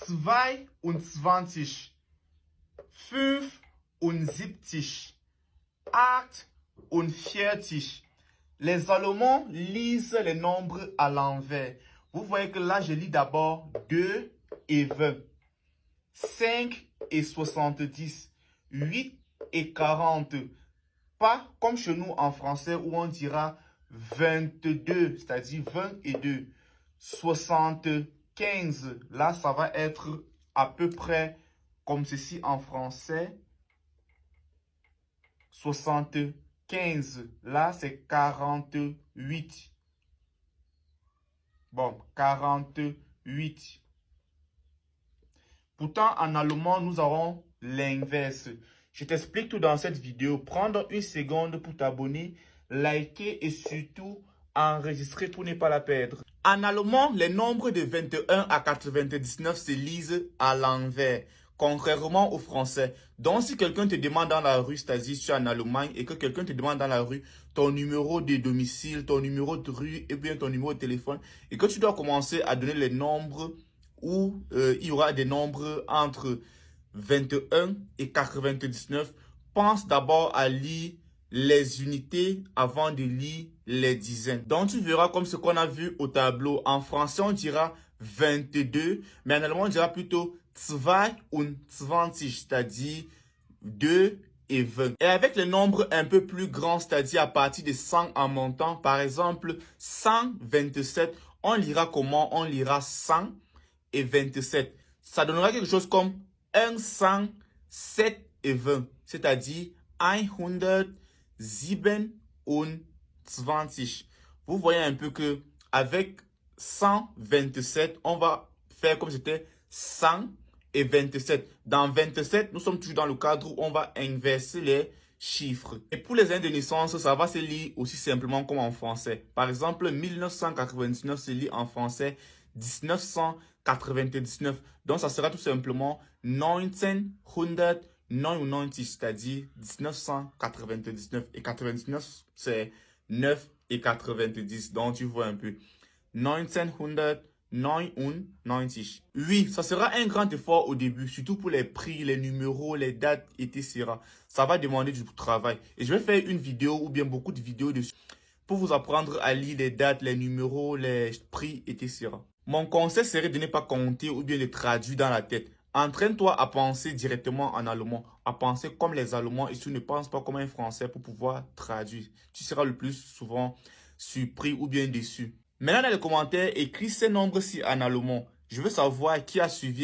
22, 75, 48. Les Allemands lisent les nombres à l'envers. Vous voyez que là, je lis d'abord 2 et 20, 5 et 70, 8 et 40. Pas comme chez nous en français où on dira 22, c'est-à-dire 20 et 2. 75, là, ça va être à peu près comme ceci en français. 75, là, c'est 48. Bon, 48. Pourtant, en allemand, nous aurons l'inverse. Je t'explique tout dans cette vidéo. Prendre une seconde pour t'abonner, liker et surtout enregistrer pour ne pas la perdre. En allemand, les nombres de 21 à 99 se lisent à l'envers, contrairement au français. Donc, si quelqu'un te demande dans la rue, c'est-à-dire tu es en Allemagne, et que quelqu'un te demande dans la rue ton numéro de domicile, ton numéro de rue, et bien ton numéro de téléphone, et que tu dois commencer à donner les nombres où il y aura des nombres entre 21 et 99, pense d'abord à lire les unités avant de lire les dizaines. Donc, tu verras comme ce qu'on a vu au tableau. En français, on dira 22, mais en allemand, on dira plutôt 22, c'est-à-dire 2 et 20. Et avec les nombres un peu plus grands, c'est-à-dire à partir de 100 en montant, par exemple, 127, on lira comment? On lira 100 et 27. Ça donnera quelque chose comme 107 et 20, c'est-à-dire 127. Vous voyez un peu que avec 127, on va faire comme c'était 100 et 27. Dans 27, nous sommes toujours dans le cadre où on va inverser les chiffres. Et pour les années de naissance, ça va se lire aussi simplement comme en français. Par exemple, 1999 se lit en français 1999. Donc, ça sera tout simplement 1999, c'est-à-dire 1999. Et 99, c'est 9 et 90. Donc, tu vois un peu. 1999. Oui, ça sera un grand effort au début, surtout pour les prix, les numéros, les dates, etc. Ça va demander du travail. Et je vais faire une vidéo ou bien beaucoup de vidéos dessus pour vous apprendre à lire les dates, les numéros, les prix, etc. Mon conseil serait de ne pas compter ou bien de traduire dans la tête. Entraîne-toi à penser directement en allemand, à penser comme les Allemands et tu ne penses pas comme un Français pour pouvoir traduire. Tu seras le plus souvent surpris ou bien déçu. Maintenant, dans les commentaires, écris ces nombres-ci en allemand. Je veux savoir qui a suivi